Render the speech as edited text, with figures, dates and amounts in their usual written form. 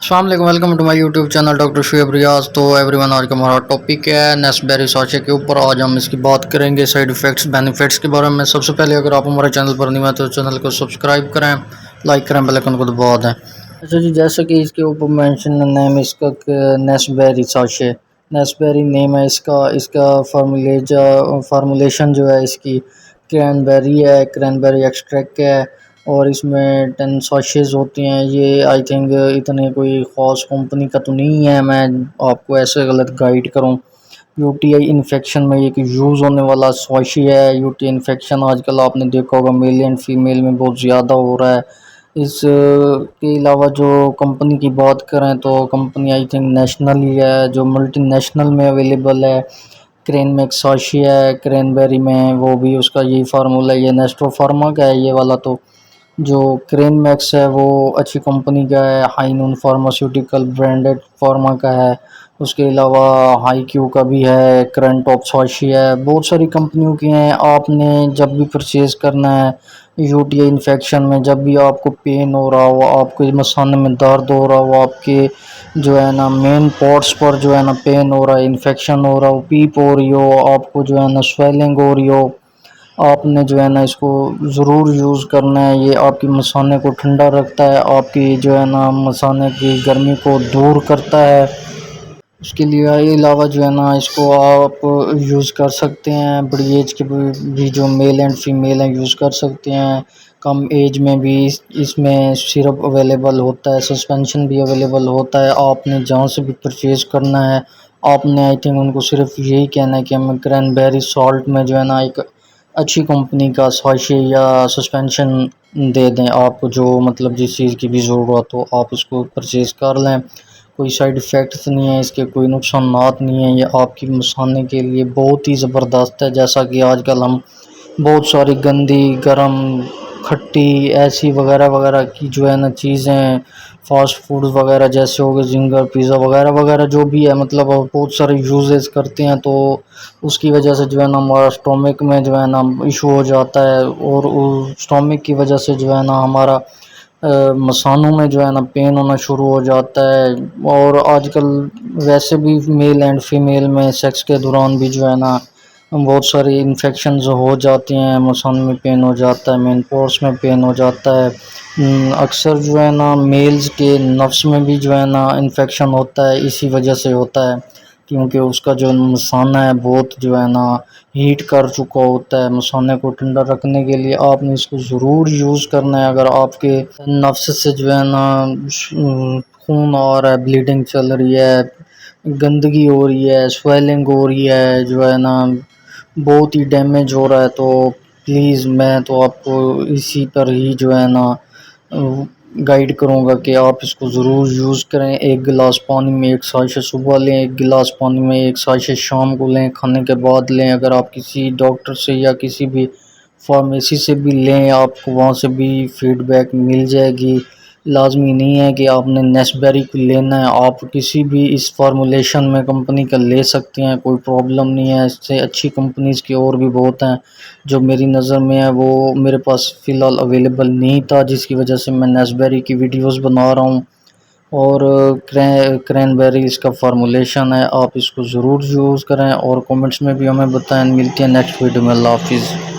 السلام علیکم، welcome to my YouTube channel doctor Shoaib Riaz. تو ایوری ون، آج کا ہمارا ٹاپک ہے نیسبیری ساچے کے اوپر۔ آج ہم اس کی بات کریں گے سائیڈ ایفیکٹس بینیفٹس کے بارے میں۔ سب سے پہلے اگر آپ ہمارے چینل پر نہیں ہیں تو چینل کو سبسکرائب کریں، لائک کریں، بیل آئیکن کو دبا دیں۔ اچھا جی، جیسا کہ اس کے اوپر مینشن نیم اس کا نیسبیری ساچے، نیسبیری نیم ہے اس کا فارمولیشن جو ہے اس کی کرینبیری ہے، کرینبیری ایکسٹریکٹ ہے، اور اس میں 10 ساشیز ہوتی ہیں۔ یہ آئی تھنک اتنے کوئی خاص کمپنی کا تو نہیں ہے، میں آپ کو ایسے غلط گائیڈ کروں۔ یو ٹی آئی انفیکشن میں ایک یوز ہونے والا سواشی ہے۔ یو ٹی آئی انفیکشن آج کل آپ نے دیکھا ہوگا میل اینڈ فیمیل میں بہت زیادہ ہو رہا ہے۔ اس کے علاوہ جو کمپنی کی بات کریں تو کمپنی آئی تھنک نیشنل ہی ہے، جو ملٹی نیشنل میں اویلیبل ہے۔ کرین میکس ساشی ہے کرینبیری میں، وہ بھی اس کا یہی فارمولا ہے۔ یہ نیسٹرو فارما کا ہے یہ والا، تو جو کرین میکس ہے وہ اچھی کمپنی کا ہے، ہائی نون فارماسیوٹیکل برانڈڈ فارما کا ہے۔ اس کے علاوہ ہائی کیو کا بھی ہے، کرنٹ آف ساشی ہے، بہت ساری کمپنیوں کی ہیں۔ آپ نے جب بھی پرچیز کرنا ہے یو ٹی آئی انفیکشن میں، جب بھی آپ کو پین ہو رہا ہو، آپ کو مثانے میں درد ہو رہا ہو، آپ کے جو ہے نا مین پارٹس پر جو ہے نا پین ہو رہا ہے، انفیکشن ہو رہا ہو، پیپ ہو رہی ہو، آپ کو جو ہے نا سویلنگ ہو رہی ہو، آپ نے جو ہے نا اس کو ضرور یوز کرنا ہے۔ یہ آپ کی مثانے کو ٹھنڈا رکھتا ہے، آپ کی جو ہے نا مثانے کی گرمی کو دور کرتا ہے۔ اس کے لیے علاوہ جو ہے نا اس کو آپ یوز کر سکتے ہیں، بڑی ایج کے بھی جو میل اینڈ فیمیل ہیں یوز کر سکتے ہیں، کم ایج میں بھی اس میں سرپ اویلیبل ہوتا ہے، سسپینشن بھی اویلیبل ہوتا ہے۔ آپ نے جہاں سے بھی پرچیز کرنا ہے، آپ نے آئی تھنک ان کو صرف یہی کہنا ہے کہ ہمیں کرینبیری سالٹ میں جو ہے نا ایک اچھی کمپنی کا ساشے یا سسپینشن دے دیں۔ آپ کو جو مطلب جس چیز کی بھی ضرورت ہو آپ اس کو پرچیز کر لیں۔ کوئی سائیڈ ایفیکٹس نہیں ہے اس کے، کوئی نقصانات نہیں ہیں۔ یہ آپ کی مثانے کے لیے بہت ہی زبردست ہے۔ جیسا کہ آج کل ہم بہت ساری گندی، گرم، کھٹی ایسی وغیرہ وغیرہ کی جو ہے نا چیزیں، فاسٹ فوڈ وغیرہ جیسے ہو گئے، زنگر پیزا وغیرہ وغیرہ جو بھی ہے، مطلب بہت سارے یوزز کرتے ہیں، تو اس کی وجہ سے جو ہے نا ہمارا اسٹومک میں جو ہے نا ایشو ہو جاتا ہے، اور اسٹومک کی وجہ سے جو ہے نا ہمارا مثانوں میں جو ہے نا پین ہونا شروع ہو جاتا ہے۔ اور آج کل ویسے بھی میل اینڈ فیمیل میں سیکس کے دوران بھی جو ہے نا بہت ساری انفیکشنز ہو جاتی ہیں، مثانوں میں پین ہو جاتا ہے، مین پورس میں پین ہو جاتا ہے۔ اکثر جو ہے نا میلز کے نفس میں بھی جو ہے نا انفیکشن ہوتا ہے، اسی وجہ سے ہوتا ہے کیونکہ اس کا جو مثانہ ہے بہت جو ہے نا ہیٹ کر چکا ہوتا ہے۔ مثانے کو ٹھنڈا رکھنے کے لیے آپ نے اس کو ضرور یوز کرنا ہے۔ اگر آپ کے نفس سے جو ہے نا خون آ رہا ہے، بلیڈنگ چل رہی ہے، گندگی ہو رہی ہے، سویلنگ ہو رہی ہے، جو ہے نا بہت ہی ڈیمیج ہو رہا ہے، تو پلیز میں تو آپ کو اسی پر ہی جو ہے نا گائیڈ کروں گا کہ آپ اس کو ضرور یوز کریں۔ ایک گلاس پانی میں ایک ساشے صبح لیں، ایک گلاس پانی میں ایک ساشے شام کو لیں، کھانے کے بعد لیں۔ اگر آپ کسی ڈاکٹر سے یا کسی بھی فارمیسی سے بھی لیں، آپ کو وہاں سے بھی فیڈ بیک مل جائے گی۔ لازمی نہیں ہے کہ آپ نے نیسبیری کو لینا ہے، آپ کسی بھی اس فارمولیشن میں کمپنی کا لے سکتے ہیں، کوئی پرابلم نہیں ہے۔ اس سے اچھی کمپنیز کی اور بھی بہت ہیں، جو میری نظر میں ہے وہ میرے پاس فی الحال اویلیبل نہیں تھا، جس کی وجہ سے میں نیسبیری کی ویڈیوز بنا رہا ہوں۔ اور کرینبیری اس کا فارمولیشن ہے، آپ اس کو ضرور یوز کریں، اور کمنٹس میں بھی ہمیں بتائیں۔ ملتے ہیں نیکسٹ ویڈیو میں، اللہ حافظ۔